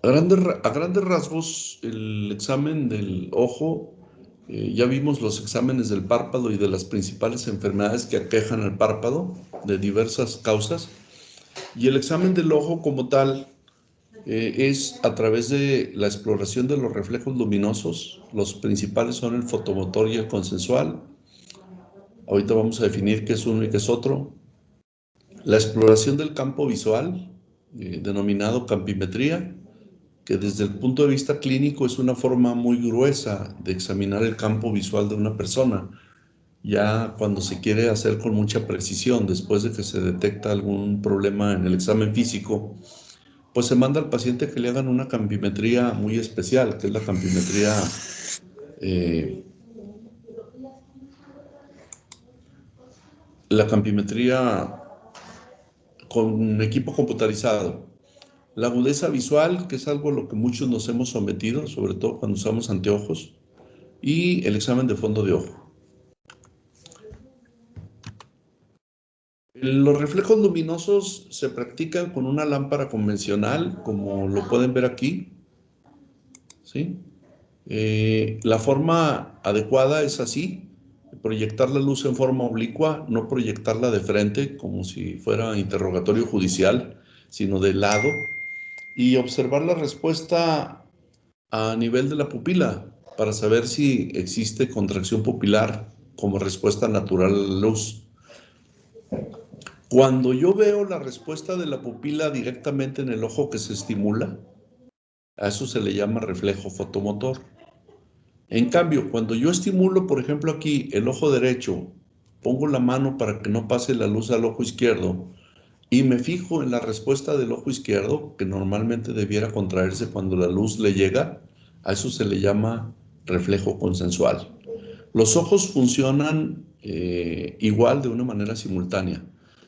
A grandes rasgos, el examen del ojo, ya vimos los exámenes del párpado y de las principales enfermedades que aquejan al párpado de diversas causas. Y el examen del ojo como tal es a través de la exploración de los reflejos luminosos. Los principales son el fotomotor y el consensual. Ahorita vamos a definir qué es uno y qué es otro. La exploración del campo visual, denominado campimetría, que desde el punto de vista clínico es una forma muy gruesa de examinar el campo visual de una persona, ya cuando se quiere hacer con mucha precisión, después de que se detecta algún problema en el examen físico, pues se manda al paciente que le hagan una campimetría muy especial, que es eh, la campimetría con equipo computarizado. La agudeza visual, que es algo a lo que muchos nos hemos sometido, sobre todo cuando usamos anteojos, y el examen de fondo de ojo. Los reflejos luminosos se practican con una lámpara convencional, como lo pueden ver aquí, ¿sí? La forma adecuada es así, proyectar la luz en forma oblicua, no proyectarla de frente como si fuera interrogatorio judicial, sino de lado, y observar la respuesta a nivel de la pupila para saber si existe contracción pupilar como respuesta natural a la luz. Cuando yo veo la respuesta de la pupila directamente en el ojo que se estimula, a eso se le llama reflejo fotomotor. En cambio, cuando yo estimulo, por ejemplo, aquí el ojo derecho, pongo la mano para que no pase la luz al ojo izquierdo y me fijo en la respuesta del ojo izquierdo, que normalmente debiera contraerse cuando la luz le llega, a eso se le llama reflejo consensual. Los ojos funcionan igual de una manera simultánea.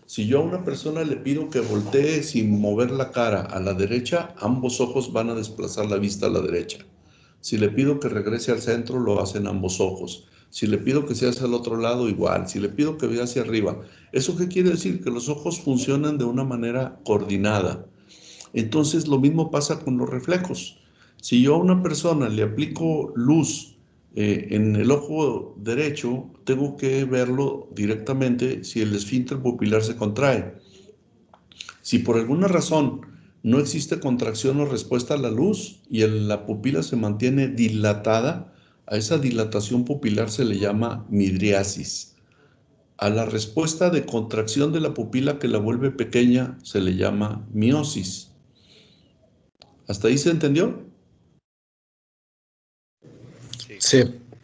Si yo a una persona le pido que voltee sin mover la cara a la derecha, ambos ojos van a desplazar la vista a la derecha. Si le pido que regrese al centro, lo hacen ambos ojos. Si le pido que sea hacia el otro lado, igual. Si le pido que vea hacia arriba. ¿Eso qué quiere decir? Que los ojos funcionan de una manera coordinada. Entonces, lo mismo pasa con los reflejos. Si yo a una persona le aplico luz en el ojo derecho, tengo que verlo directamente si el esfínter pupilar se contrae. Si por alguna razón no existe contracción o respuesta a la luz y la pupila se mantiene dilatada, a esa dilatación pupilar se le llama midriasis. A la respuesta de contracción de la pupila que la vuelve pequeña se le llama miosis. ¿Hasta ahí se entendió? Sí.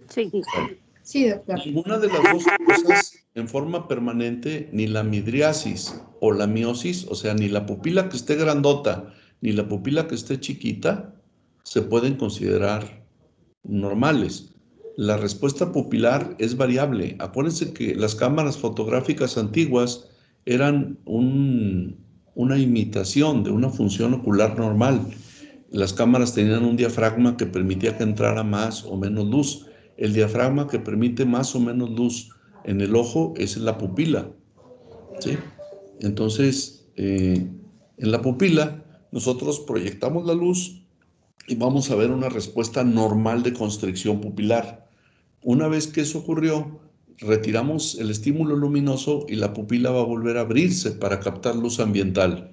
Sí. Bueno, Sí, doctor. ninguna de las dos cosas en forma permanente, ni la midriasis o la miosis, o sea, ni la pupila que esté grandota, ni la pupila que esté chiquita, se pueden considerar normales. La respuesta pupilar es variable. Acuérdense que las cámaras fotográficas antiguas eran una imitación de una función ocular normal. Las cámaras tenían un diafragma que permitía que entrara más o menos luz. El diafragma que permite más o menos luz en el ojo es la pupila, ¿sí? Entonces, en la pupila nosotros proyectamos la luz y vamos a ver una respuesta normal de constricción pupilar. Una vez que eso ocurrió, retiramos el estímulo luminoso y la pupila va a volver a abrirse para captar luz ambiental.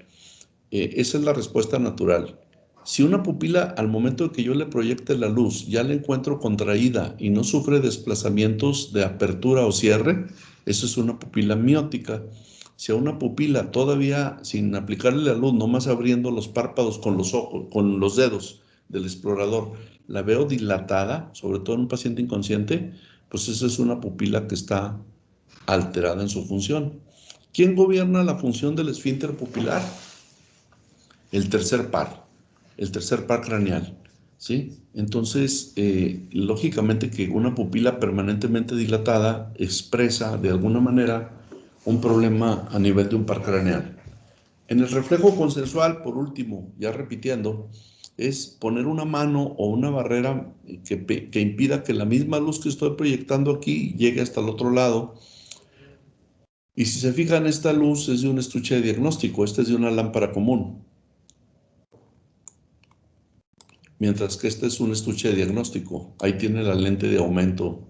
Esa es la respuesta natural. Si una pupila al momento de que yo le proyecte la luz ya la encuentro contraída y no sufre desplazamientos de apertura o cierre, eso es una pupila miótica. Si a una pupila todavía sin aplicarle la luz, nomás abriendo los párpados con los ojos, con los dedos del explorador, la veo dilatada, sobre todo en un paciente inconsciente, pues esa es una pupila que está alterada en su función. ¿Quién gobierna la función del esfínter pupilar? El tercer par craneal, ¿sí? Entonces, lógicamente que una pupila permanentemente dilatada expresa de alguna manera un problema a nivel de un par craneal. En el reflejo consensual, por último, ya repitiendo, es poner una mano o una barrera que impida que la misma luz que estoy proyectando aquí llegue hasta el otro lado. Y si se fijan, esta luz es de un estuche de diagnóstico, esta es de una lámpara común, mientras que este es un estuche de diagnóstico. Ahí tiene la lente de aumento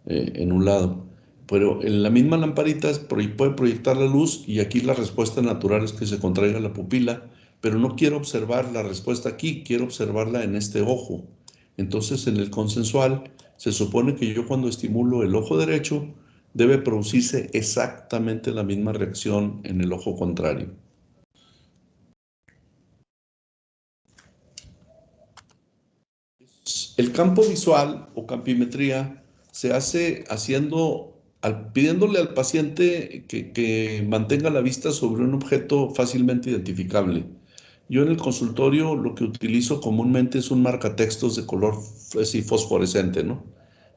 en un lado. Pero en la misma lamparita puede proyectar la luz y aquí la respuesta natural es que se contraiga la pupila, pero no quiero observar la respuesta aquí, quiero observarla en este ojo. Entonces, en el consensual, se supone que yo cuando estimulo el ojo derecho, debe producirse exactamente la misma reacción en el ojo contrario. El campo visual o campimetría se hace pidiéndole al paciente que mantenga la vista sobre un objeto fácilmente identificable. Yo en el consultorio lo que utilizo comúnmente es un marcatextos de color así fosforescente, ¿no?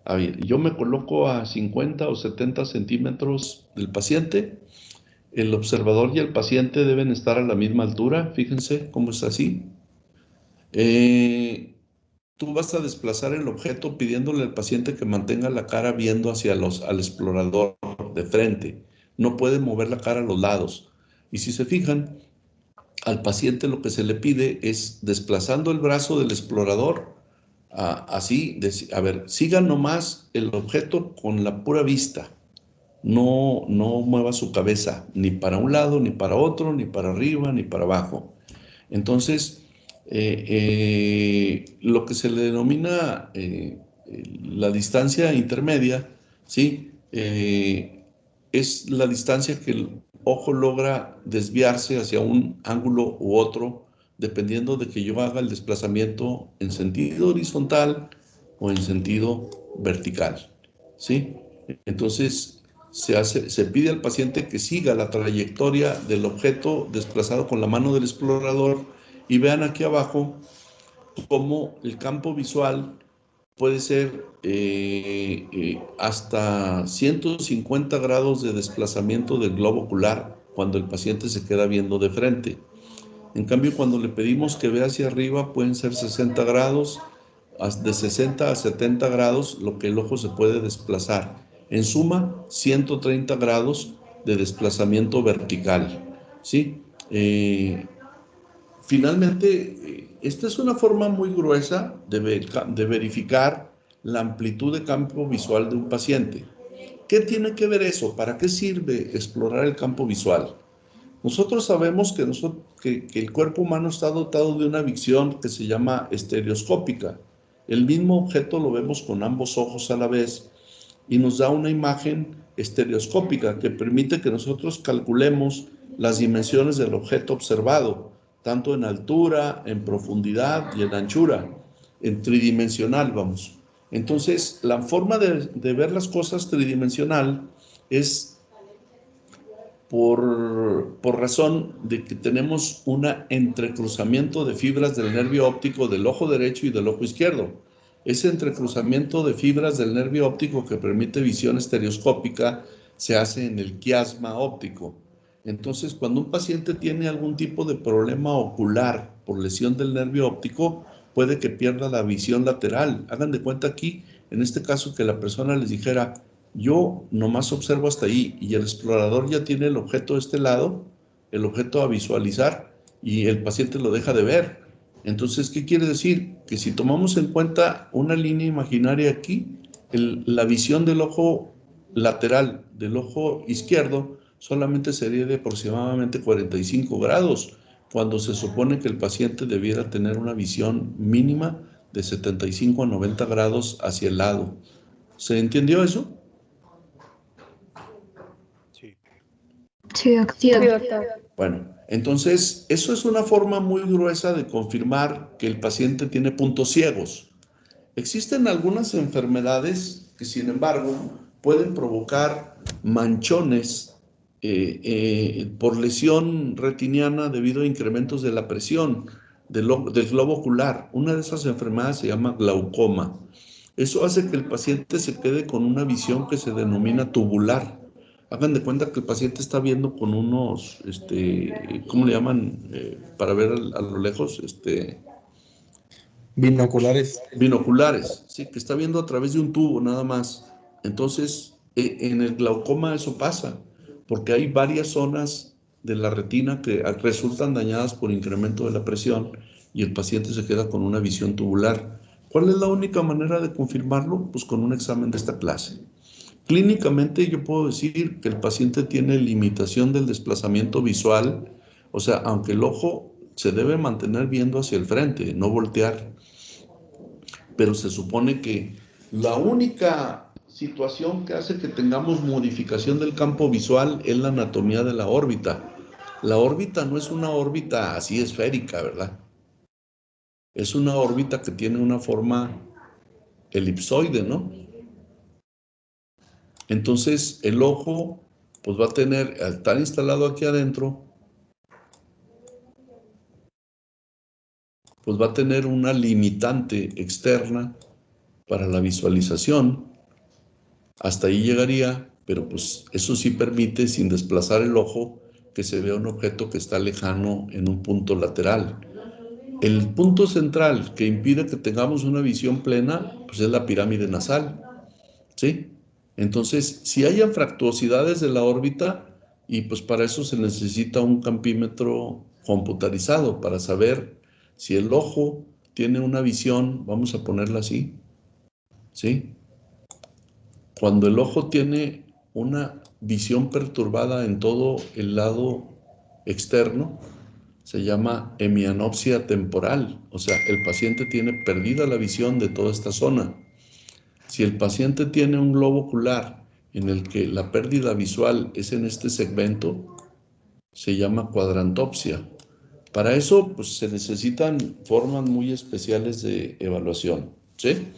A ver, yo me coloco a 50 o 70 centímetros del paciente. El observador y el paciente deben estar a la misma altura. Fíjense cómo es así. Tú vas a desplazar el objeto pidiéndole al paciente que mantenga la cara viendo al explorador de frente. No puede mover la cara a los lados. Y si se fijan, al paciente lo que se le pide es desplazando el brazo del explorador, a ver, siga nomás el objeto con la pura vista. No mueva su cabeza ni para un lado, ni para otro, ni para arriba, ni para abajo. Entonces, lo que se le denomina la distancia intermedia, ¿sí? Es la distancia que el ojo logra desviarse hacia un ángulo u otro, dependiendo de que yo haga el desplazamiento en sentido horizontal o en sentido vertical, ¿sí? Entonces, se pide al paciente que siga la trayectoria del objeto desplazado con la mano del explorador y vean aquí abajo cómo el campo visual puede ser hasta 150 grados de desplazamiento del globo ocular cuando el paciente se queda viendo de frente. En cambio, cuando le pedimos que vea hacia arriba, pueden ser 60 grados, de 60 a 70 grados, lo que el ojo se puede desplazar. En suma, 130 grados de desplazamiento vertical, ¿sí? Finalmente, esta es una forma muy gruesa de verificar la amplitud de campo visual de un paciente. ¿Qué tiene que ver eso? ¿Para qué sirve explorar el campo visual? Nosotros sabemos que el cuerpo humano está dotado de una visión que se llama estereoscópica. El mismo objeto lo vemos con ambos ojos a la vez y nos da una imagen estereoscópica que permite que nosotros calculemos las dimensiones del objeto observado, tanto en altura, en profundidad y en anchura, en tridimensional, vamos. Entonces, la forma de ver las cosas tridimensional es por razón de que tenemos un entrecruzamiento de fibras del nervio óptico del ojo derecho y del ojo izquierdo. Ese entrecruzamiento de fibras del nervio óptico que permite visión estereoscópica se hace en el quiasma óptico. Entonces, cuando un paciente tiene algún tipo de problema ocular por lesión del nervio óptico, puede que pierda la visión lateral. Hagan de cuenta aquí, en este caso, que la persona les dijera: yo nomás observo hasta ahí y el explorador ya tiene el objeto de este lado, el objeto a visualizar, y el paciente lo deja de ver. Entonces, ¿qué quiere decir? Que si tomamos en cuenta una línea imaginaria aquí, la visión del ojo lateral del ojo izquierdo solamente sería de aproximadamente 45 grados, cuando se supone que el paciente debiera tener una visión mínima de 75 a 90 grados hacia el lado. ¿Se entendió eso? Sí. Sí, doctor. Bueno, entonces eso es una forma muy gruesa de confirmar que el paciente tiene puntos ciegos. Existen algunas enfermedades que, sin embargo, pueden provocar manchones por lesión retiniana debido a incrementos de la presión del globo ocular. Una de esas enfermedades se llama glaucoma. Eso hace que el paciente se quede con una visión que se denomina tubular. Hagan de cuenta que el paciente está viendo con unos, ¿cómo le llaman? Para ver a lo lejos, Binoculares. binoculares, ¿sí? Que está viendo a través de un tubo nada más. Entonces, en el glaucoma eso pasa. porque hay varias zonas de la retina que resultan dañadas por incremento de la presión y el paciente se queda con una visión tubular. ¿Cuál es la única manera de confirmarlo? Pues con un examen de esta clase. Clínicamente yo puedo decir que el paciente tiene limitación del desplazamiento visual, o sea, aunque el ojo se debe mantener viendo hacia el frente, no voltear, pero se supone que la única situación que hace que tengamos modificación del campo visual es la anatomía de la órbita. La órbita no es una órbita así esférica, ¿verdad? Es una órbita que tiene una forma elipsoide, ¿no? Entonces el ojo pues va a tener, al estar instalado aquí adentro, pues va a tener una limitante externa para la visualización. Hasta ahí llegaría, pero pues eso sí permite, sin desplazar el ojo, que se vea un objeto que está lejano en un punto lateral. El punto central que impide que tengamos una visión plena, pues es la pirámide nasal, ¿sí? Entonces, si hay anfractuosidades de la órbita, y pues para eso se necesita un campímetro computarizado para saber si el ojo tiene una visión, vamos a ponerla así, ¿sí? Cuando el ojo tiene una visión perturbada en todo el lado externo, se llama hemianopsia temporal, o sea, el paciente tiene perdida la visión de toda esta zona. Si el paciente tiene un globo ocular en el que la pérdida visual es en este segmento, se llama cuadrantopsia. Para eso, pues, se necesitan formas muy especiales de evaluación, ¿sí?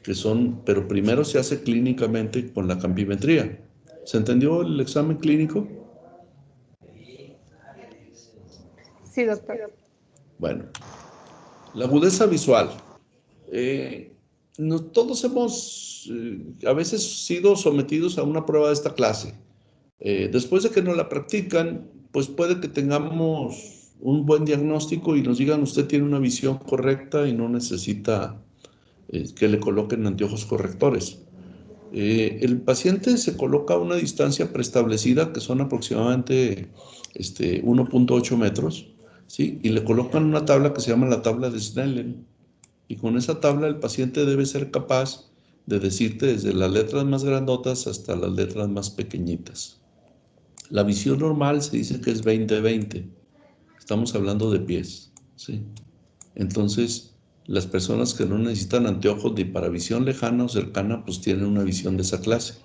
Que son, pero primero se hace clínicamente con la campimetría. ¿Se entendió el examen clínico? Sí, doctor. Bueno, la agudeza visual. Todos hemos a veces sido sometidos a una prueba de esta clase. Después de que nos la practican, pues puede que tengamos un buen diagnóstico y nos digan usted tiene una visión correcta y no necesita que le coloquen anteojos correctores. El paciente se coloca a una distancia preestablecida que son aproximadamente 1.8 metros, ¿sí? Y le colocan una tabla que se llama la tabla de Snellen. Y con esa tabla el paciente debe ser capaz de decirte desde las letras más grandotas hasta las letras más pequeñitas. La visión normal se dice que es 20-20. Estamos hablando de pies, ¿sí? Entonces, las personas que no necesitan anteojos ni para visión lejana o cercana, pues tienen una visión de esa clase.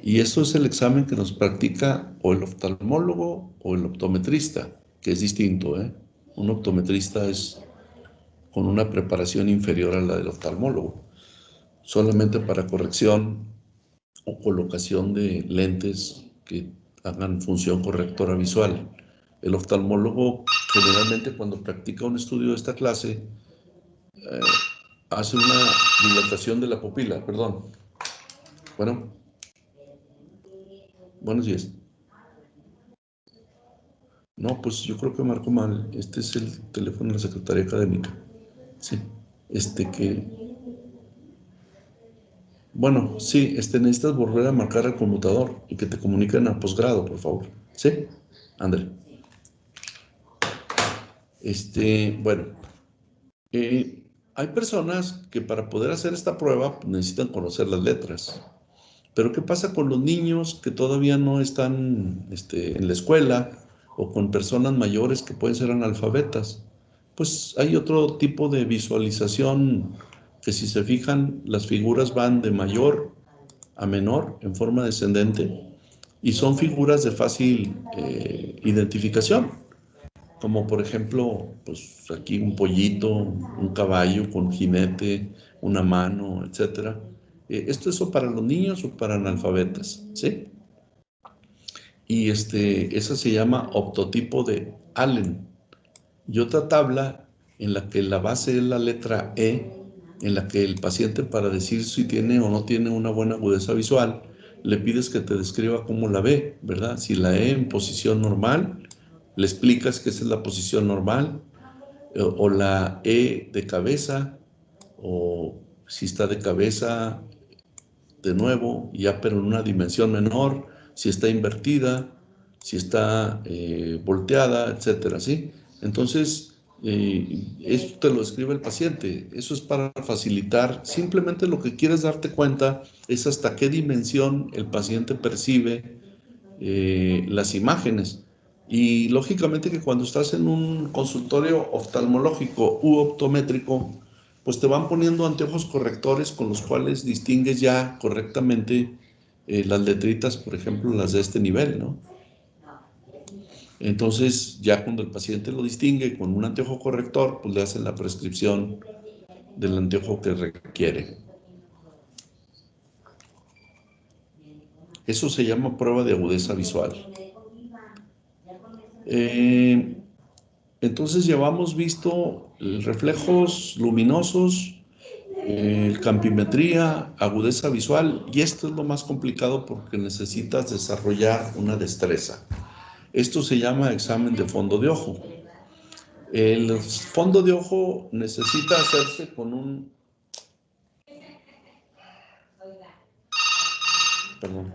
Y eso es el examen que nos practica o el oftalmólogo o el optometrista, que es distinto, ¿eh? Un optometrista es con una preparación inferior a la del oftalmólogo, solamente para corrección o colocación de lentes que hagan función correctora visual. El oftalmólogo generalmente cuando practica un estudio de esta clase hace una dilatación de la pupila, perdón. Bueno, buenos días. No, pues yo creo que marco mal. Este es el teléfono de la Secretaría Académica. Sí, Bueno, sí, necesitas volver a marcar el conmutador y que te comuniquen a posgrado, por favor. ¿Sí? André. Bueno, hay personas que para poder hacer esta prueba necesitan conocer las letras. Pero ¿qué pasa con los niños que todavía no están en la escuela o con personas mayores que pueden ser analfabetas? Pues hay otro tipo de visualización que si se fijan, las figuras van de mayor a menor en forma descendente y son figuras de fácil identificación, como por ejemplo, pues aquí un pollito, un caballo con jinete, una mano, etcétera. ¿Esto es para los niños o para analfabetas? ¿Sí? Y esa se llama optotipo de Allen. Y otra tabla en la que la base es la letra E, en la que el paciente para decir si tiene o no tiene una buena agudeza visual, le pides que te describa cómo la ve, ¿verdad? Si la E en posición normal, le explicas que esa es la posición normal, o la E de cabeza, o si está de cabeza de nuevo, ya pero en una dimensión menor, si está invertida, si está volteada, etcétera, ¿sí? Entonces, esto te lo escribe el paciente. Eso es para facilitar. Simplemente lo que quieres darte cuenta es hasta qué dimensión el paciente percibe las imágenes. Y lógicamente que cuando estás en un consultorio oftalmológico u optométrico, pues te van poniendo anteojos correctores con los cuales distingues ya correctamente las letritas, por ejemplo, las de este nivel, ¿no? Entonces, ya cuando el paciente lo distingue con un anteojo corrector, pues le hacen la prescripción del anteojo que requiere. Eso se llama prueba de agudeza visual. Entonces llevamos visto reflejos luminosos, campimetría, agudeza visual, y esto es lo más complicado porque necesitas desarrollar una destreza. Esto se llama examen de fondo de ojo. El fondo de ojo necesita hacerse con un... Perdón.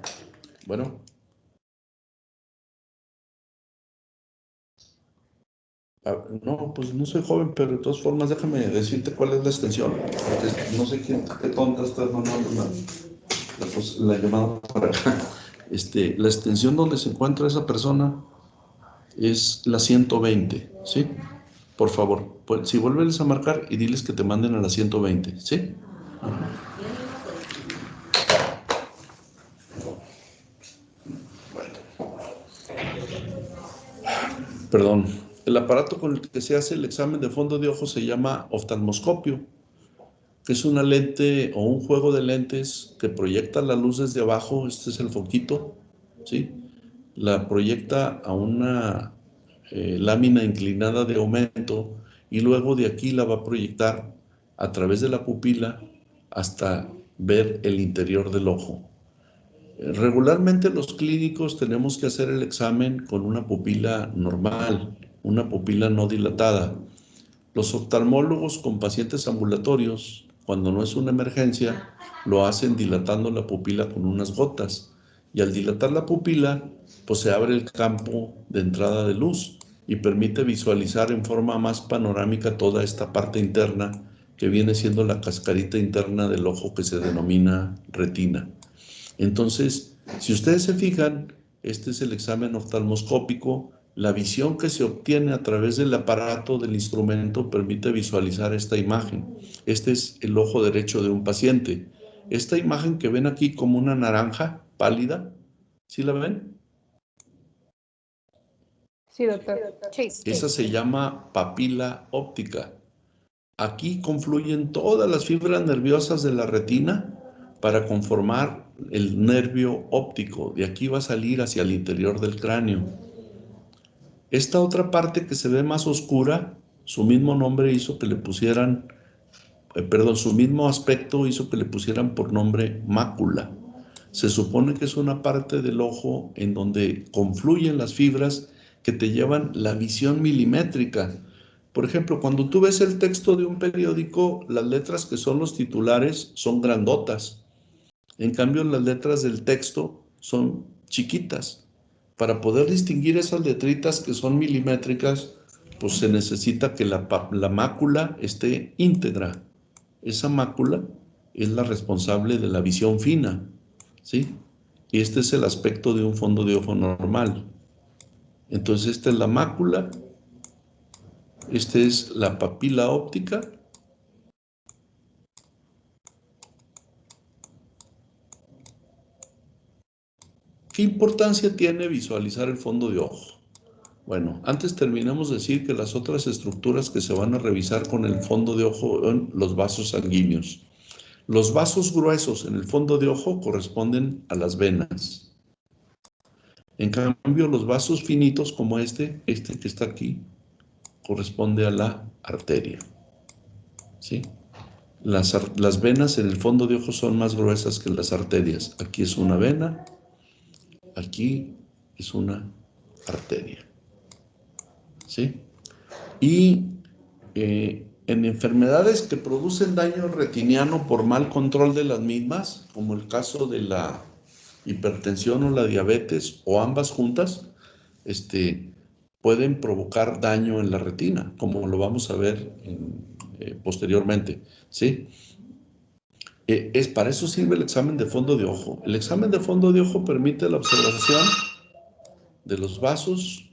Bueno. No, pues no soy joven, pero de todas formas déjame decirte cuál es la extensión, porque no sé qué tonta está mandando la llamada para acá. La extensión donde se encuentra esa persona es la 120, ¿sí? Por favor, pues, si vuelves a marcar y diles que te manden a la 120, ¿sí? Bueno. Perdón. El aparato con el que se hace el examen de fondo de ojo se llama oftalmoscopio, que es una lente o un juego de lentes que proyecta la luz desde abajo. Este es el foquito, ¿sí? La proyecta a una lámina inclinada de aumento y luego de aquí la va a proyectar a través de la pupila hasta ver el interior del ojo. Regularmente los clínicos tenemos que hacer el examen con una pupila normal, una pupila no dilatada. Los oftalmólogos con pacientes ambulatorios, cuando no es una emergencia, lo hacen dilatando la pupila con unas gotas. Y al dilatar la pupila, pues se abre el campo de entrada de luz y permite visualizar en forma más panorámica toda esta parte interna que viene siendo la cascarita interna del ojo que se denomina retina. Entonces, si ustedes se fijan, este es el examen oftalmoscópico. La visión que se obtiene a través del aparato del instrumento permite visualizar esta imagen. Este es el ojo derecho de un paciente. Esta imagen que ven aquí como una naranja pálida, ¿sí la ven? Sí, doctor. Sí. Esa se llama papila óptica. Aquí confluyen todas las fibras nerviosas de la retina para conformar el nervio óptico. De aquí va a salir hacia el interior del cráneo. Esta otra parte que se ve más oscura, su mismo nombre hizo que le pusieran, su mismo aspecto hizo que le pusieran por nombre mácula. Se supone que es una parte del ojo en donde confluyen las fibras que te llevan la visión milimétrica. Por ejemplo, cuando tú ves el texto de un periódico, las letras que son los titulares son grandotas. En cambio, las letras del texto son chiquitas. Para poder distinguir esas letritas que son milimétricas, pues se necesita que la mácula esté íntegra. Esa mácula es la responsable de la visión fina, ¿sí? Y este es el aspecto de un fondo de ojo normal. Entonces, esta es la mácula, esta es la papila óptica. ¿Qué importancia tiene visualizar el fondo de ojo? Bueno, antes terminamos de decir que las otras estructuras que se van a revisar con el fondo de ojo son los vasos sanguíneos. Los vasos gruesos en el fondo de ojo corresponden a las venas. En cambio, los vasos finitos como este que está aquí, corresponde a la arteria. ¿Sí? Las venas en el fondo de ojo son más gruesas que las arterias. Aquí es una vena, aquí es una arteria. ¿Sí? Y en enfermedades que producen daño retiniano por mal control de las mismas, como el caso de la hipertensión o la diabetes, o ambas juntas, pueden provocar daño en la retina, como lo vamos a ver posteriormente, ¿sí? Para eso sirve el examen de fondo de ojo. El examen de fondo de ojo permite la observación de los vasos.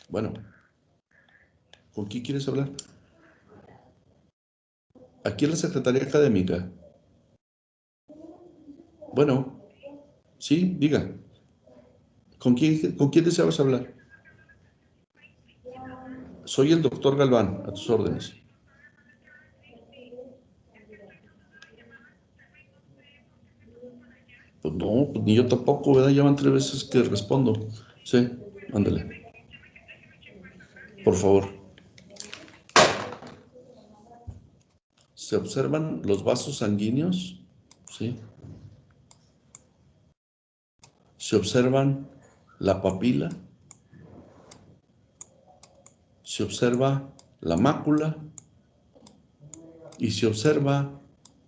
Bueno, ¿con quién quieres hablar? Aquí en la Secretaría Académica. Bueno, sí, diga. ¿Con quién deseabas hablar? Soy el doctor Galván, a tus órdenes. Pues no, pues ni yo tampoco, ¿verdad? Ya van 3 veces que respondo. Sí, ándale. Por favor. ¿Se observan los vasos sanguíneos? Sí. ¿Se observan la papila? ¿Se observa la mácula? Y se observa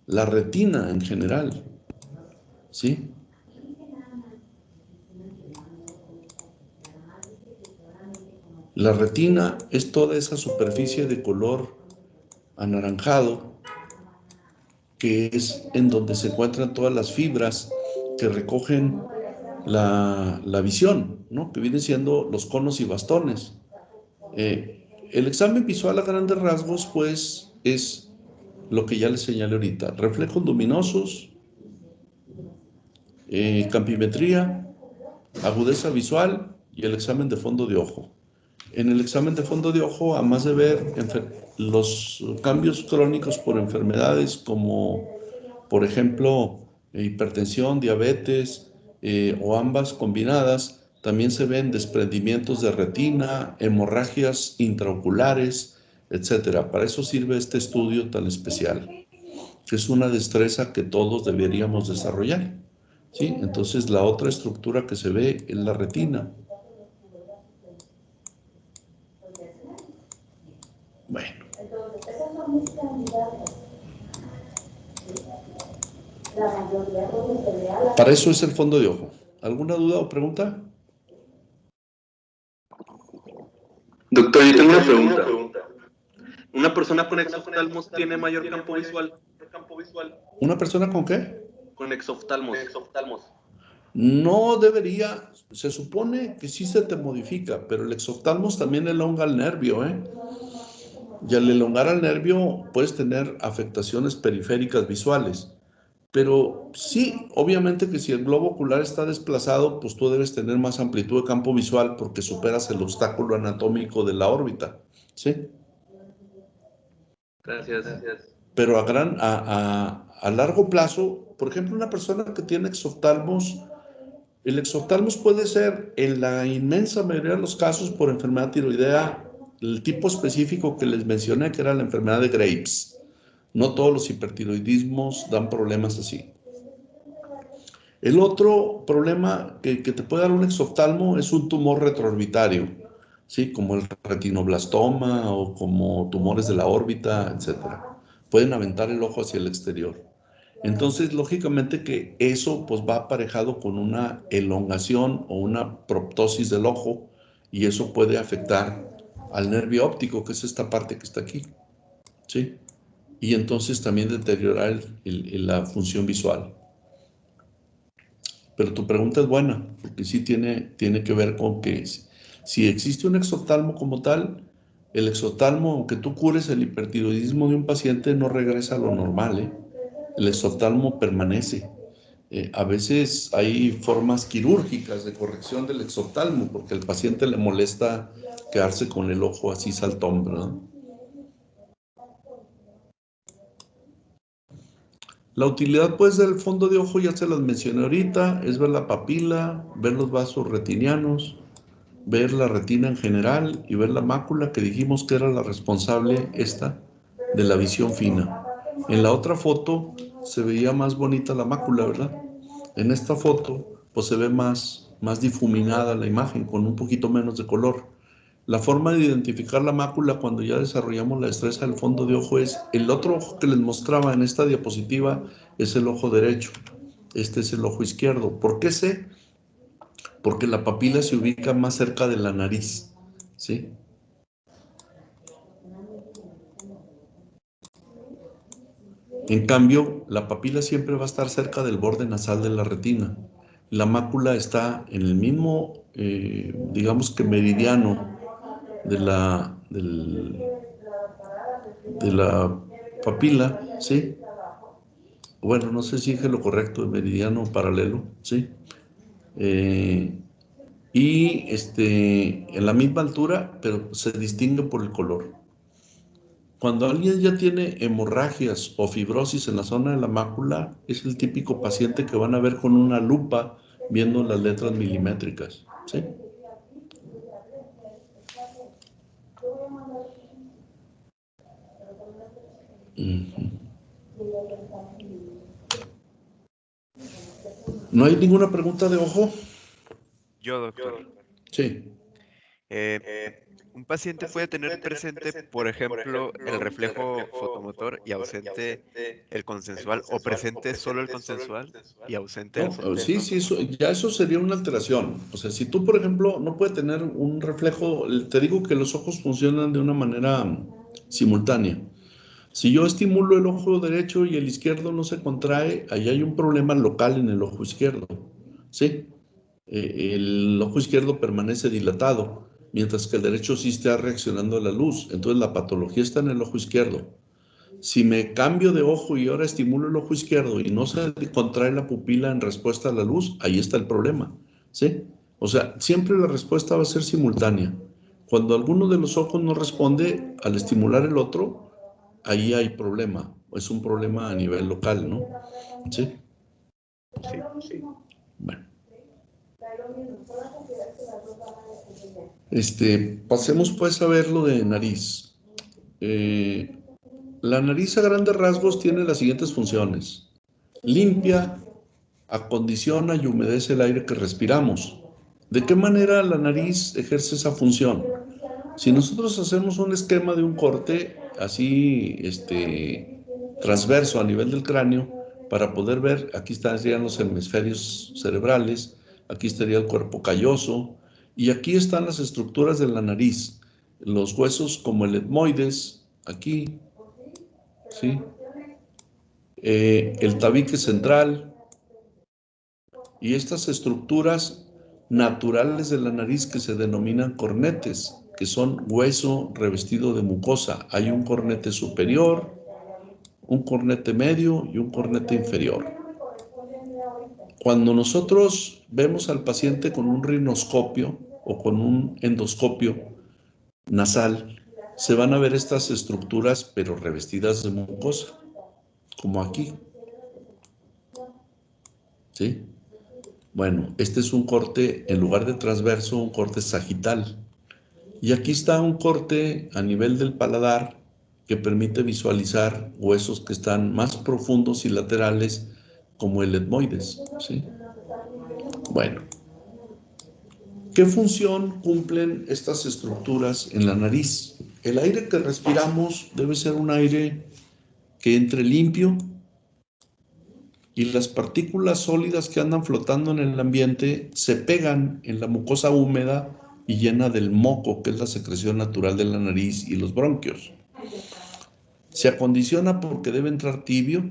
la retina en general. ¿Sí? La retina es toda esa superficie de color anaranjado que es en donde se encuentran todas las fibras que recogen la visión, ¿no? Que vienen siendo los conos y bastones. El examen visual a grandes rasgos, pues, es lo que ya les señalé ahorita: reflejos luminosos, campimetría, agudeza visual y el examen de fondo de ojo. En el examen de fondo de ojo, además de ver los cambios crónicos por enfermedades como, por ejemplo, hipertensión, diabetes o ambas combinadas, también se ven desprendimientos de retina, hemorragias intraoculares, etcétera. Para eso sirve este estudio tan especial, que es una destreza que todos deberíamos desarrollar, ¿sí? Entonces, la otra estructura que se ve es la retina. Bueno. Para eso es el fondo de ojo. ¿Alguna duda o pregunta? Doctor, yo tengo una pregunta. ¿Una persona con exoftalmos tiene mayor campo visual? ¿Una persona con qué? Con exoftalmos. No debería, se supone que sí se te modifica, pero el exoftalmos también elonga el nervio, ¿eh? Y al elongar al nervio puedes tener afectaciones periféricas visuales. Pero sí, obviamente que si el globo ocular está desplazado, pues tú debes tener más amplitud de campo visual porque superas el obstáculo anatómico de la órbita, ¿sí? Gracias. Pero a largo plazo, por ejemplo, una persona que tiene exoftalmos, el exoftalmos puede ser, en la inmensa mayoría de los casos, por enfermedad tiroidea, el tipo específico que les mencioné, que era la enfermedad de Graves. No todos los hipertiroidismos dan problemas así. El otro problema que te puede dar un exoftalmo es un tumor retroorbitario, ¿sí? Como el retinoblastoma o como tumores de la órbita, etc. Pueden aventar el ojo hacia el exterior. Entonces, lógicamente que eso pues va aparejado con una elongación o una proptosis del ojo, y eso puede afectar al nervio óptico, que es esta parte que está aquí, ¿sí? Y entonces también deteriorar la función visual. Pero tu pregunta es buena, porque sí tiene que ver con que si existe un exoftalmo como tal, el exoftalmo, aunque tú cures el hipertiroidismo de un paciente, no regresa a lo normal, ¿eh? El exoftalmo permanece. A veces hay formas quirúrgicas de corrección del exoftalmo, porque al paciente le molesta quedarse con el ojo así saltón, ¿verdad? La utilidad, pues, del fondo de ojo ya se las mencioné ahorita: es ver la papila, ver los vasos retinianos, ver la retina en general y ver la mácula, que dijimos que era la responsable esta de la visión fina. En la otra foto se veía más bonita la mácula, ¿verdad? En esta foto pues se ve más difuminada la imagen, con un poquito menos de color. La forma de identificar la mácula cuando ya desarrollamos la destreza del fondo de ojo es el otro ojo que les mostraba en esta diapositiva, es el ojo derecho, este es el ojo izquierdo. ¿Por qué sé? Porque la papila se ubica más cerca de la nariz, ¿sí? En cambio, la papila siempre va a estar cerca del borde nasal de la retina. La mácula está en el mismo, digamos que meridiano de de la papila, ¿sí? Bueno, no sé si dije lo correcto, el meridiano paralelo, ¿sí? Y en la misma altura, pero se distingue por el color. Cuando alguien ya tiene hemorragias o fibrosis en la zona de la mácula, es el típico paciente que van a ver con una lupa viendo las letras milimétricas, ¿sí? Ujú. ¿No hay ninguna pregunta de ojo? Yo, doctor. Sí. Un paciente puede tener presente, por ejemplo, el reflejo fotomotor y ausente el consensual, o presente solo el consensual y ausente el No, sí, fotomotor. sí, ya eso sería una alteración. O sea, si tú, por ejemplo, no puedes tener un reflejo, te digo que los ojos funcionan de una manera simultánea. Si yo estimulo el ojo derecho y el izquierdo no se contrae, ahí hay un problema local en el ojo izquierdo, ¿sí? El ojo izquierdo permanece dilatado, mientras que el derecho sí está reaccionando a la luz. Entonces la patología está en el ojo izquierdo. Si me cambio de ojo y ahora estimulo el ojo izquierdo y no se contrae la pupila en respuesta a la luz, ahí está el problema, ¿sí? O sea, siempre la respuesta va a ser simultánea. Cuando alguno de los ojos no responde al estimular el otro, ahí hay problema. Es un problema a nivel local, ¿no? ¿Sí? Sí. Bueno. Pasemos pues a ver lo de nariz. La nariz a grandes rasgos tiene las siguientes funciones. Limpia, acondiciona y humedece el aire que respiramos. ¿De qué manera la nariz ejerce esa función? Si nosotros hacemos un esquema de un corte así, transverso a nivel del cráneo, para poder ver, aquí estarían los hemisferios cerebrales, aquí estaría el cuerpo calloso, y aquí están las estructuras de la nariz, los huesos como el etmoides, aquí, ¿sí? El tabique central, y estas estructuras naturales de la nariz que se denominan cornetes, que son hueso revestido de mucosa. Hay un cornete superior, un cornete medio y un cornete inferior. Cuando nosotros vemos al paciente con un rinoscopio o con un endoscopio nasal, se van a ver estas estructuras pero revestidas de mucosa, como aquí, ¿sí? Bueno, este es un corte, en lugar de transverso, un corte sagital. Y aquí está un corte a nivel del paladar que permite visualizar huesos que están más profundos y laterales, como el etmoides, ¿sí? Bueno, ¿qué función cumplen estas estructuras en la nariz? El aire que respiramos debe ser un aire que entre limpio, y las partículas sólidas que andan flotando en el ambiente se pegan en la mucosa húmeda y llena del moco, que es la secreción natural de la nariz y los bronquios. Se acondiciona porque debe entrar tibio,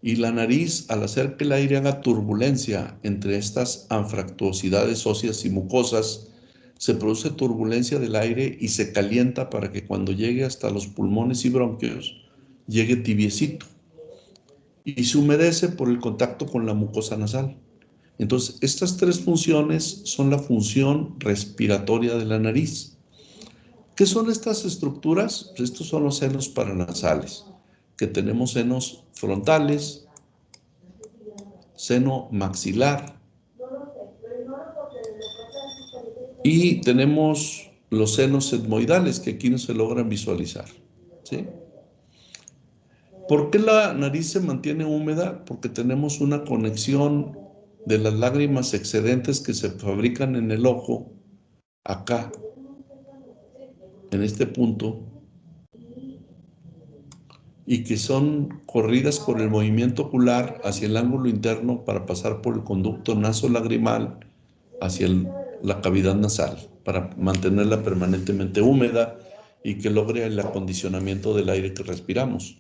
y la nariz, al hacer que el aire haga turbulencia entre estas anfractuosidades óseas y mucosas, se produce turbulencia del aire y se calienta para que cuando llegue hasta los pulmones y bronquios, llegue tibiecito. Y se humedece por el contacto con la mucosa nasal. Entonces, estas tres funciones son la función respiratoria de la nariz. ¿Qué son estas estructuras? Pues estos son los senos paranasales, que tenemos senos frontales, seno maxilar, y tenemos los senos etmoidales, que aquí no se logran visualizar, ¿sí? ¿Por qué la nariz se mantiene húmeda? Porque tenemos una conexión de las lágrimas excedentes que se fabrican en el ojo, acá, en este punto, y que son corridas por el movimiento ocular hacia el ángulo interno para pasar por el conducto nasolagrimal hacia la cavidad nasal, para mantenerla permanentemente húmeda y que logre el acondicionamiento del aire que respiramos.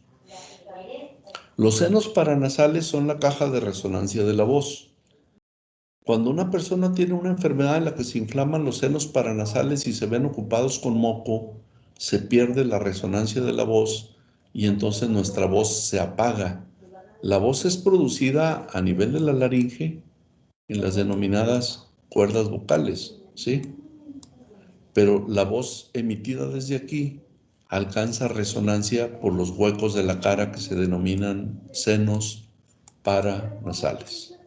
Los senos paranasales son la caja de resonancia de la voz. Cuando una persona tiene una enfermedad en la que se inflaman los senos paranasales y se ven ocupados con moco, se pierde la resonancia de la voz y entonces nuestra voz se apaga. La voz es producida a nivel de la laringe en las denominadas cuerdas vocales, ¿sí? Pero la voz emitida desde aquí alcanza resonancia por los huecos de la cara que se denominan senos paranasales.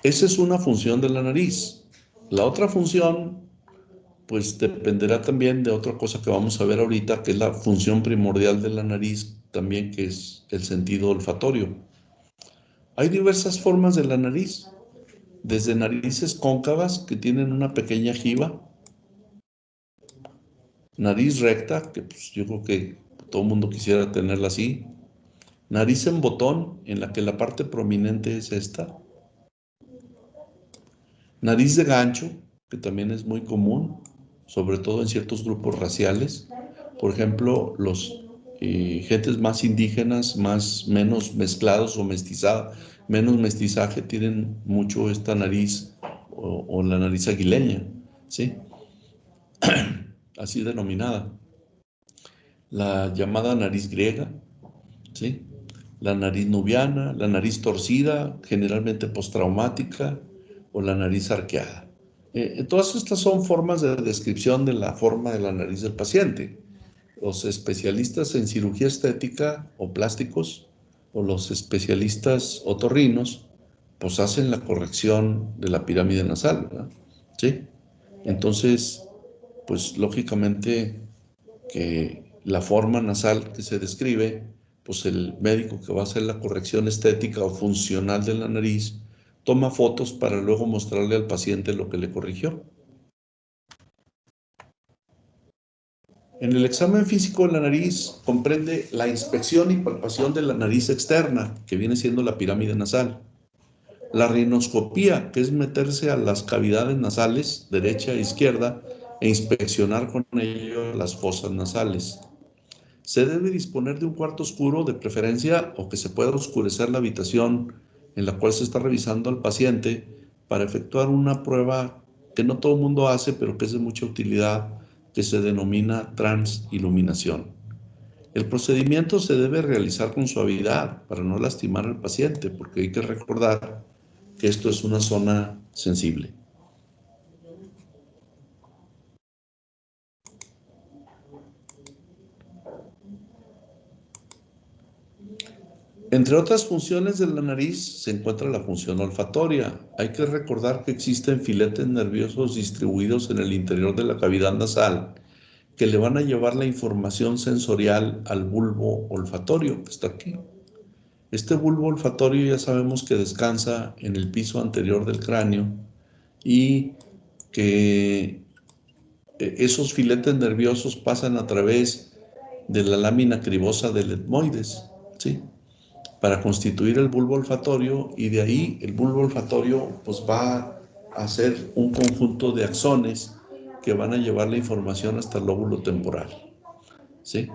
Esa es una función de la nariz. La otra función, pues dependerá también de otra cosa que vamos a ver ahorita, que es la función primordial de la nariz también, que es el sentido olfatorio. Hay diversas formas de la nariz, desde narices cóncavas que tienen una pequeña jiba, nariz recta, que pues, yo creo que todo el mundo quisiera tenerla así, nariz en botón, en la que la parte prominente es esta, nariz de gancho, que también es muy común, sobre todo en ciertos grupos raciales. Por ejemplo, los gentes más indígenas, menos mezclados o mestizados, menos mestizaje, tienen mucho esta nariz o la nariz aguileña, ¿sí? Así denominada. La llamada nariz griega, ¿sí? La nariz nubiana, la nariz torcida, generalmente postraumática, o la nariz arqueada. Todas estas son formas de descripción de la forma de la nariz del paciente. Los especialistas en cirugía estética o plásticos, o los especialistas otorrinos, pues hacen la corrección de la pirámide nasal, ¿verdad? ¿Sí? Entonces, pues lógicamente que la forma nasal que se describe, pues el médico que va a hacer la corrección estética o funcional de la nariz, toma fotos para luego mostrarle al paciente lo que le corrigió. En el examen físico de la nariz comprende la inspección y palpación de la nariz externa, que viene siendo la pirámide nasal. La rinoscopía, que es meterse a las cavidades nasales, derecha e izquierda, e inspeccionar con ello las fosas nasales. Se debe disponer de un cuarto oscuro, de preferencia, o que se pueda oscurecer la habitación en la cual se está revisando al paciente para efectuar una prueba que no todo el mundo hace, pero que es de mucha utilidad, que se denomina transiluminación. El procedimiento se debe realizar con suavidad para no lastimar al paciente, porque hay que recordar que esto es una zona sensible. Entre otras funciones de la nariz se encuentra la función olfatoria. Hay que recordar que existen filetes nerviosos distribuidos en el interior de la cavidad nasal que le van a llevar la información sensorial al bulbo olfatorio, que está aquí. Este bulbo olfatorio ya sabemos que descansa en el piso anterior del cráneo y que esos filetes nerviosos pasan a través de la lámina cribosa del etmoides, ¿sí? Para constituir el bulbo olfatorio, y de ahí el bulbo olfatorio pues va a ser un conjunto de axones que van a llevar la información hasta el lóbulo temporal, ¿sí?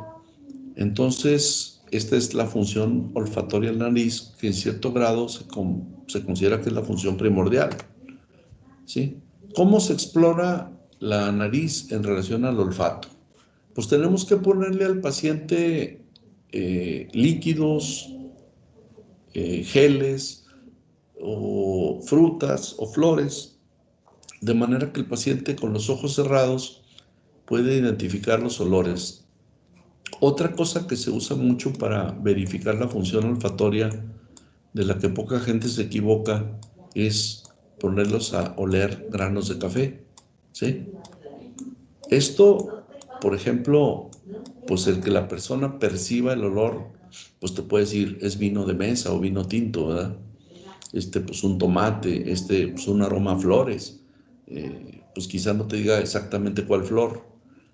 Entonces, esta es la función olfatoria de la nariz, que en cierto grado se considera que es la función primordial, ¿sí? ¿Cómo se explora la nariz en relación al olfato? Pues tenemos que ponerle al paciente líquidos, geles o frutas o flores, de manera que el paciente con los ojos cerrados puede identificar los olores. Otra cosa que se usa mucho para verificar la función olfatoria, de la que poca gente se equivoca, es ponerlos a oler granos de café, ¿sí? Esto, por ejemplo, pues el que la persona perciba el olor, pues te puede decir, es vino de mesa o vino tinto, ¿verdad? Pues un tomate, pues un aroma a flores, pues pues quizá no te diga exactamente cuál flor,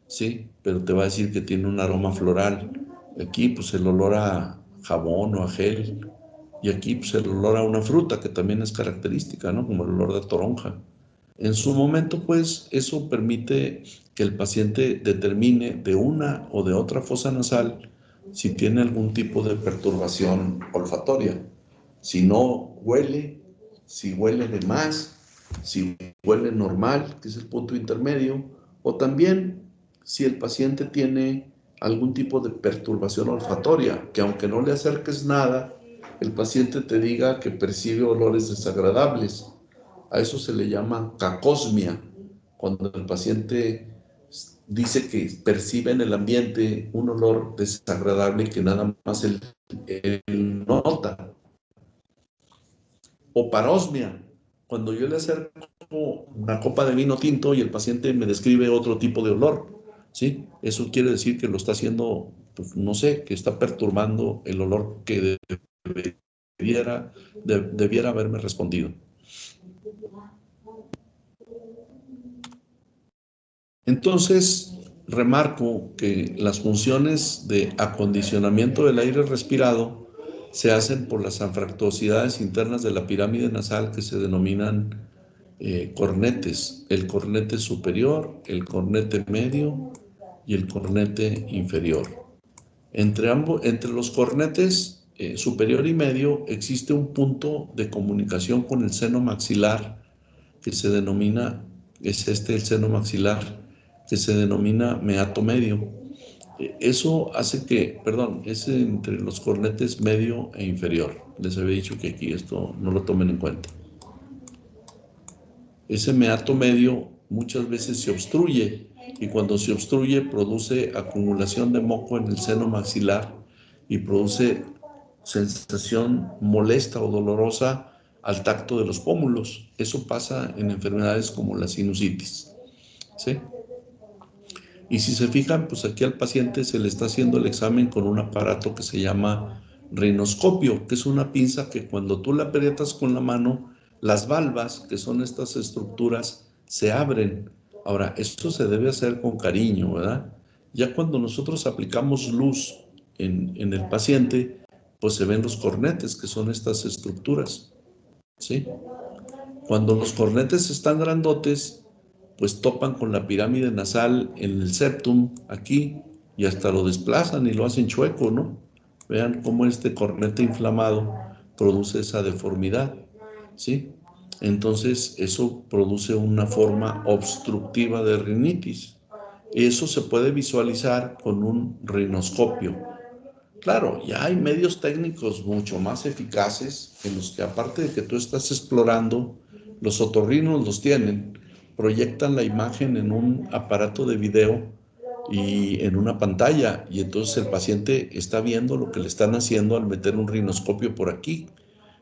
¿sí? Pero te va a decir que tiene un aroma floral. Aquí, pues el olor a jabón o a gel. Y aquí, pues el olor a una fruta, que también es característica, ¿no? Como el olor de toronja. En su momento, pues, eso permite que el paciente determine de una o de otra fosa nasal si tiene algún tipo de perturbación olfatoria. Si no huele, si huele de más, si huele normal, que es el punto intermedio, o también si el paciente tiene algún tipo de perturbación olfatoria, que aunque no le acerques nada, el paciente te diga que percibe olores desagradables. A eso se le llama cacosmia, cuando el paciente dice que percibe en el ambiente un olor desagradable que nada más él nota. O parosmia, cuando yo le acerco una copa de vino tinto y el paciente me describe otro tipo de olor, ¿sí? Eso quiere decir que lo está haciendo, pues, no sé, que está perturbando el olor que debiera haberme respondido. Entonces, remarco que las funciones de acondicionamiento del aire respirado se hacen por las anfractuosidades internas de la pirámide nasal que se denominan cornetes, el cornete superior, el cornete medio y el cornete inferior. Entre los cornetes superior y medio existe un punto de comunicación con el seno maxilar que se denomina, es el seno maxilar, que se denomina meato medio. Eso hace que, perdón, es entre los cornetes medio e inferior. Les había dicho que aquí esto no lo tomen en cuenta. Ese meato medio muchas veces se obstruye y cuando se obstruye produce acumulación de moco en el seno maxilar y produce sensación molesta o dolorosa al tacto de los pómulos. Eso pasa en enfermedades como la sinusitis, ¿sí? Y si se fijan, pues aquí al paciente se le está haciendo el examen con un aparato que se llama rinoscopio, que es una pinza que cuando tú la aprietas con la mano, las valvas, que son estas estructuras, se abren. Ahora, esto se debe hacer con cariño, ¿verdad? Ya cuando nosotros aplicamos luz en el paciente, pues se ven los cornetes, que son estas estructuras, ¿sí? Cuando los cornetes están grandotes, pues topan con la pirámide nasal en el septum, aquí, y hasta lo desplazan y lo hacen chueco, ¿no? Vean cómo este cornete inflamado produce esa deformidad, ¿sí? Entonces, eso produce una forma obstructiva de rinitis. Eso se puede visualizar con un rinoscopio. Claro, ya hay medios técnicos mucho más eficaces en los que, aparte de que tú estás explorando, los otorrinos los tienen, proyectan la imagen en un aparato de video y en una pantalla, y entonces el paciente está viendo lo que le están haciendo al meter un rinoscopio por aquí.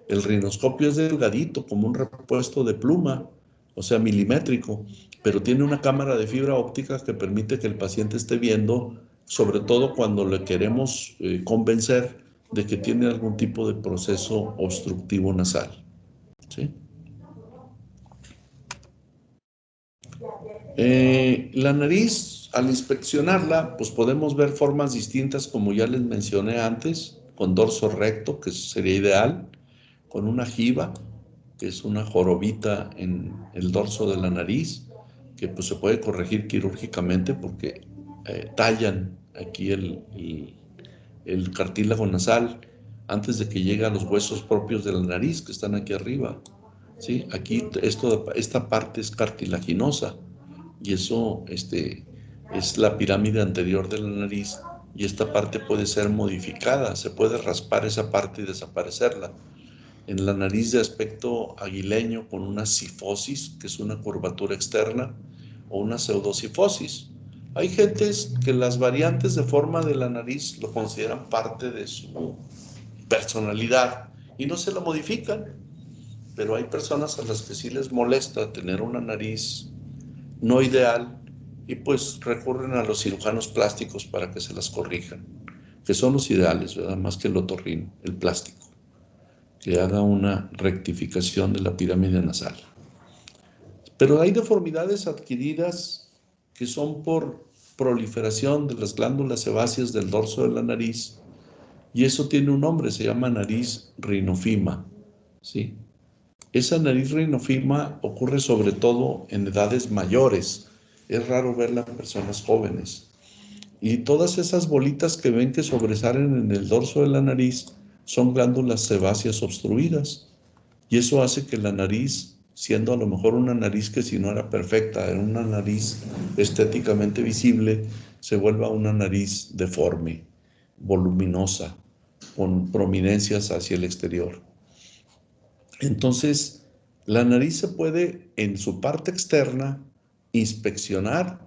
El rinoscopio es delgadito, como un repuesto de pluma, o sea, milimétrico, pero tiene una cámara de fibra óptica que permite que el paciente esté viendo, sobre todo cuando le queremos convencer de que tiene algún tipo de proceso obstructivo nasal, ¿sí? La nariz, al inspeccionarla, pues podemos ver formas distintas, como ya les mencioné antes, con dorso recto, que sería ideal, con una jiba, que es una jorobita en el dorso de la nariz, que pues se puede corregir quirúrgicamente porque tallan aquí el cartílago nasal antes de que llegue a los huesos propios de la nariz, que están aquí arriba, ¿sí? Aquí esta parte es cartilaginosa y eso es la pirámide anterior de la nariz, y esta parte puede ser modificada, se puede raspar esa parte y desaparecerla. En la nariz de aspecto aguileño con una cifosis, que es una curvatura externa, o una pseudocifosis. Hay gentes que las variantes de forma de la nariz lo consideran parte de su personalidad y no se la modifican, pero hay personas a las que sí les molesta tener una nariz no ideal y pues recurren a los cirujanos plásticos para que se las corrijan, que son los ideales, ¿verdad? Más que el otorrino, el plástico, que haga una rectificación de la pirámide nasal. Pero hay deformidades adquiridas que son por proliferación de las glándulas sebáceas del dorso de la nariz, y eso tiene un nombre, se llama nariz rinofima, ¿sí? Esa nariz rinofima ocurre sobre todo en edades mayores, es raro verla en personas jóvenes. Y todas esas bolitas que ven que sobresalen en el dorso de la nariz son glándulas sebáceas obstruidas. Y eso hace que la nariz, siendo a lo mejor una nariz que si no era perfecta, era una nariz estéticamente visible, se vuelva una nariz deforme, voluminosa, con prominencias hacia el exterior. Entonces, la nariz se puede, en su parte externa, inspeccionar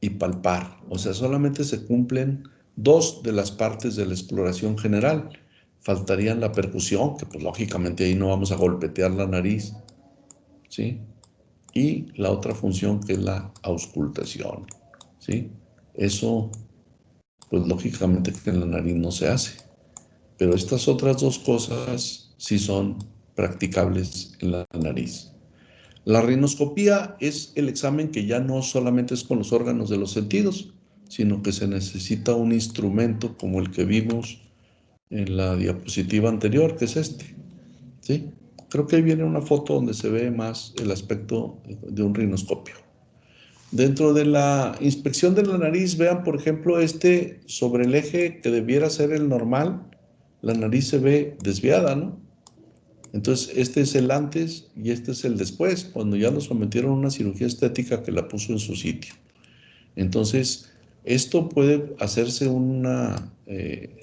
y palpar. O sea, solamente se cumplen dos de las partes de la exploración general. Faltarían la percusión, que pues lógicamente ahí no vamos a golpetear la nariz, ¿sí? Y la otra función que es la auscultación, ¿sí? Eso, pues lógicamente que en la nariz no se hace. Pero estas otras dos cosas sí son practicables en la nariz. La rinoscopía es el examen que ya no solamente es con los órganos de los sentidos, sino que se necesita un instrumento como el que vimos en la diapositiva anterior, que es este, ¿sí? Creo que ahí viene una foto donde se ve más el aspecto de un rinoscopio. Dentro de la inspección de la nariz, vean, por ejemplo, sobre el eje que debiera ser el normal, la nariz se ve desviada, ¿no? Entonces, este es el antes y este es el después, cuando ya lo sometieron a una cirugía estética que la puso en su sitio. Entonces, esto puede hacerse una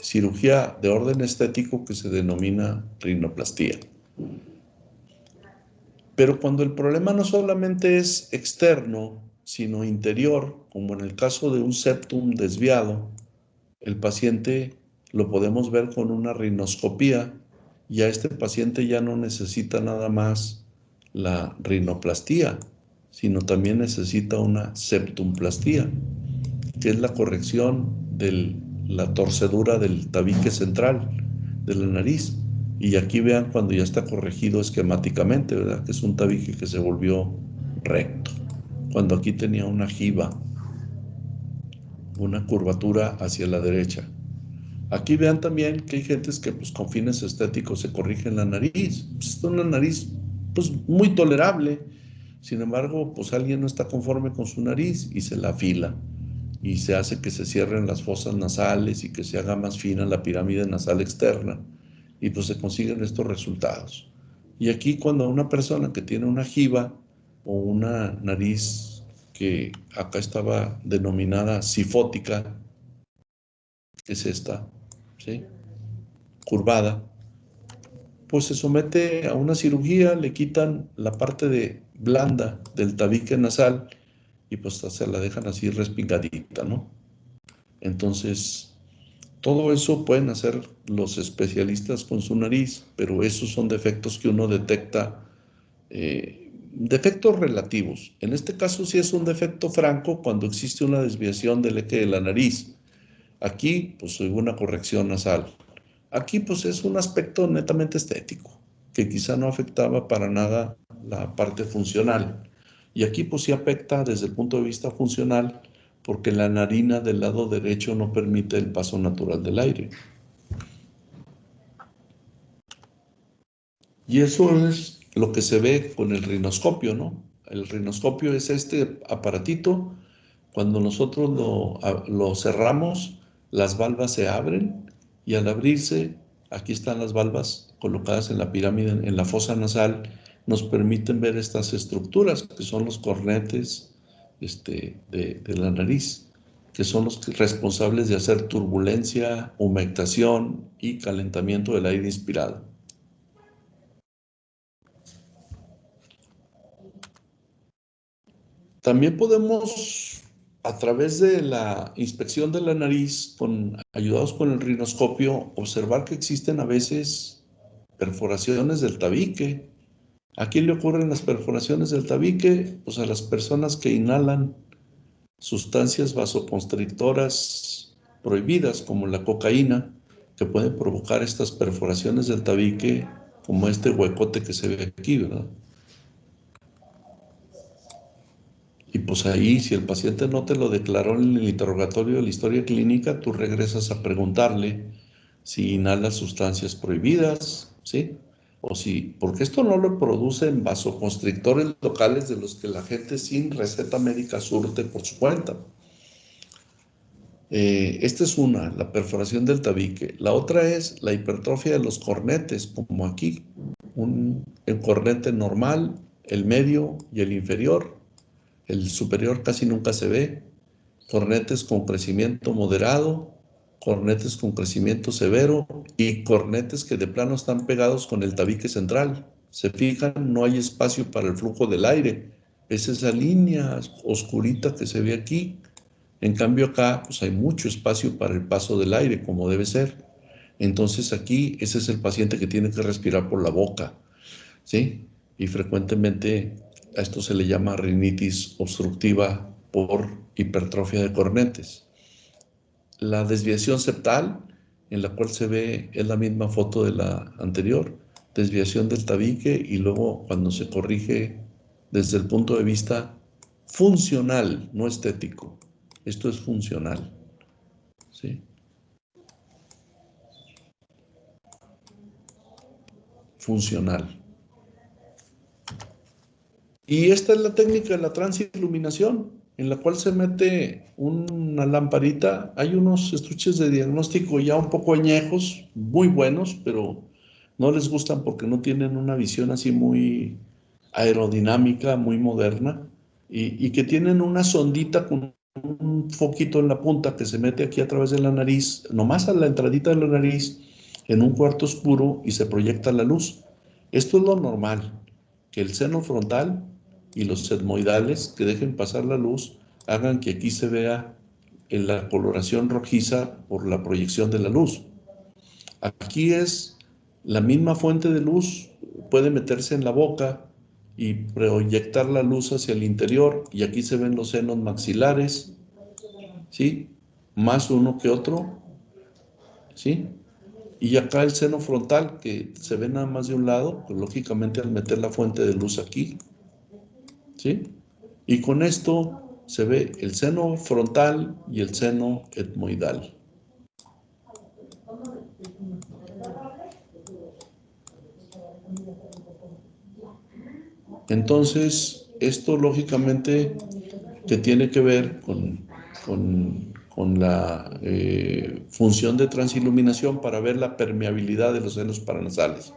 cirugía de orden estético que se denomina rinoplastía. Pero cuando el problema no solamente es externo, sino interior, como en el caso de un septum desviado, el paciente lo podemos ver con una rinoscopía, y a este paciente ya no necesita nada más la rinoplastía, sino también necesita una septumplastía, que es la corrección de la torcedura del tabique central de la nariz. Y aquí vean cuando ya está corregido esquemáticamente, ¿verdad? Que es un tabique que se volvió recto. Cuando aquí tenía una jiba, una curvatura hacia la derecha. Aquí vean también que hay gentes que pues, con fines estéticos se corrigen la nariz. Pues, es una nariz pues, muy tolerable. Sin embargo, pues alguien no está conforme con su nariz y se la afila. Y se hace que se cierren las fosas nasales y que se haga más fina la pirámide nasal externa. Y pues se consiguen estos resultados. Y aquí cuando una persona que tiene una jiba o una nariz que acá estaba denominada sifótica, que es esta, ¿sí? Curvada, pues se somete a una cirugía, le quitan la parte blanda del tabique nasal y pues se la dejan así respingadita, ¿no? Entonces, todo eso pueden hacer los especialistas con su nariz, pero esos son defectos que uno detecta, defectos relativos. En este caso sí es un defecto franco cuando existe una desviación del eje de la nariz. Aquí, pues, hubo una corrección nasal. Aquí, pues, es un aspecto netamente estético, que quizá no afectaba para nada la parte funcional. Y aquí, pues, sí afecta desde el punto de vista funcional, porque la narina del lado derecho no permite el paso natural del aire. Y eso es lo que se ve con el rinoscopio, ¿no? El rinoscopio es este aparatito. Cuando nosotros lo cerramos, las valvas se abren y al abrirse, aquí están las valvas colocadas en la pirámide, en la fosa nasal, nos permiten ver estas estructuras que son los cornetes de la nariz, que son los responsables de hacer turbulencia, humectación y calentamiento del aire inspirado. También podemos, a través de la inspección de la nariz, ayudados con el rinoscopio, observar que existen a veces perforaciones del tabique. ¿A quién le ocurren las perforaciones del tabique? Pues a las personas que inhalan sustancias vasoconstrictoras prohibidas, como la cocaína, que pueden provocar estas perforaciones del tabique, como este huecote que se ve aquí, ¿verdad? pues ahí, si el paciente no te lo declaró en el interrogatorio de la historia clínica, tú regresas a preguntarle si inhala sustancias prohibidas, ¿sí? O si, porque esto no lo producen vasoconstrictores locales de los que la gente sin receta médica surte por su cuenta. Esta es una, la perforación del tabique. La otra es la hipertrofia de los cornetes, como aquí. El cornete normal, el medio y el inferior. El superior casi nunca se ve. Cornetes con crecimiento moderado, cornetes con crecimiento severo y cornetes que de plano están pegados con el tabique central. Se fijan, no hay espacio para el flujo del aire. Es esa línea oscurita que se ve aquí. En cambio acá, pues hay mucho espacio para el paso del aire, como debe ser. Entonces aquí, ese es el paciente que tiene que respirar por la boca, ¿sí? Y frecuentemente a esto se le llama rinitis obstructiva por hipertrofia de cornetes. La desviación septal, en la cual se ve, es la misma foto de la anterior, desviación del tabique y luego cuando se corrige desde el punto de vista funcional, no estético. Esto es funcional, ¿sí? Funcional. Y esta es la técnica de la transiluminación, en la cual se mete una lamparita. Hay unos estuches de diagnóstico ya un poco añejos, muy buenos, pero no les gustan porque no tienen una visión así muy aerodinámica, muy moderna, y que tienen una sondita con un foquito en la punta que se mete aquí a través de la nariz, nomás a la entradita de la nariz, en un cuarto oscuro y se proyecta la luz. Esto es lo normal, que el seno frontal y los etmoidales que dejen pasar la luz hagan que aquí se vea en la coloración rojiza por la proyección de la luz. Aquí es la misma fuente de luz, puede meterse en la boca y proyectar la luz hacia el interior, y aquí se ven los senos maxilares, ¿sí? Más uno que otro, ¿sí? Y acá el seno frontal, que se ve nada más de un lado, pues lógicamente al meter la fuente de luz aquí, ¿sí? Y con esto se ve el seno frontal y el seno etmoidal. Entonces, esto lógicamente que tiene que ver con la función de transiluminación para ver la permeabilidad de los senos paranasales.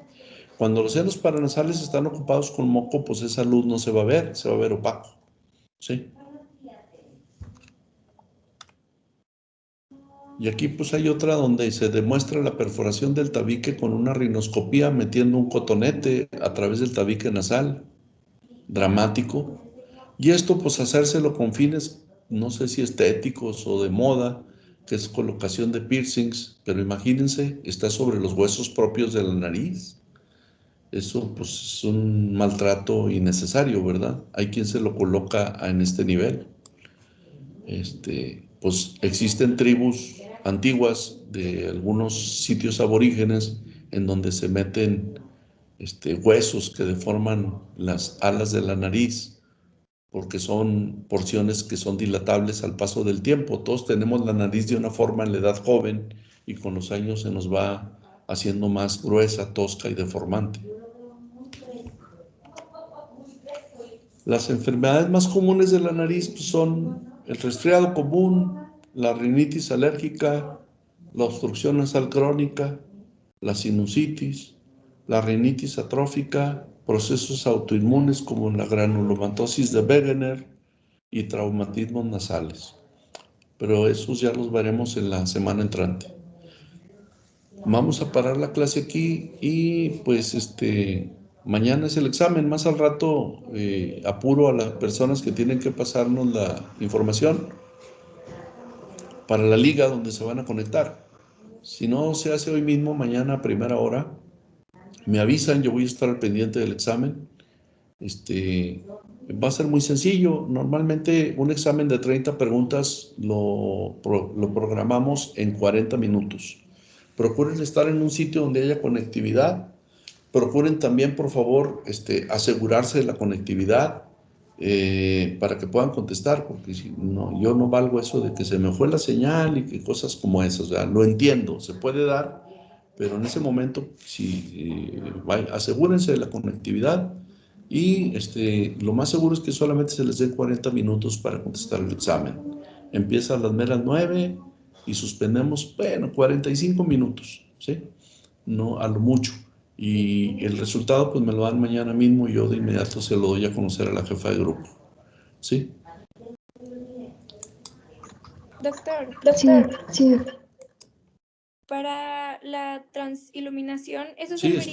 Cuando los senos paranasales están ocupados con moco, pues esa luz no se va a ver opaco, ¿sí? Y aquí pues hay otra donde se demuestra la perforación del tabique con una rinoscopía metiendo un cotonete a través del tabique nasal, dramático. Y esto pues hacérselo con fines, no sé si estéticos o de moda, que es colocación de piercings, pero imagínense, está sobre los huesos propios de la nariz. Eso pues es un maltrato innecesario, ¿verdad? Hay quien se lo coloca en este nivel. Pues existen tribus antiguas de algunos sitios aborígenes en donde se meten huesos que deforman las alas de la nariz, porque son porciones que son dilatables al paso del tiempo. Todos tenemos la nariz de una forma en la edad joven y con los años se nos va haciendo más gruesa, tosca y deformante. Las enfermedades más comunes de la nariz pues, son el resfriado común, la rinitis alérgica, la obstrucción nasal crónica, la sinusitis, la rinitis atrófica, procesos autoinmunes como la granulomatosis de Wegener y traumatismos nasales. Pero esos ya los veremos en la semana entrante. Vamos a parar la clase aquí y pues mañana es el examen. Más al rato apuro a las personas que tienen que pasarnos la información para la liga donde se van a conectar. Si no se hace hoy mismo, mañana a primera hora, me avisan, yo voy a estar al pendiente del examen. Va a ser muy sencillo. Normalmente un examen de 30 preguntas lo programamos en 40 minutos. Procuren estar en un sitio donde haya conectividad. Procuren también, por favor, asegurarse de la conectividad. para que puedan contestar, porque si no, yo no valgo eso de que se me fue la señal y que cosas como esas. O sea, lo entiendo, se puede dar, pero en ese momento, asegúrense de la conectividad y lo más seguro es que solamente se les dé 40 minutos para contestar el examen. Empieza a las meras 9 y suspendemos, 45 minutos, ¿sí? No a lo mucho. Y el resultado pues me lo dan mañana mismo y yo de inmediato se lo doy a conocer a la jefa de grupo. ¿Sí? Doctor, Sí. para la transiluminación, ¿eso Sí, serviría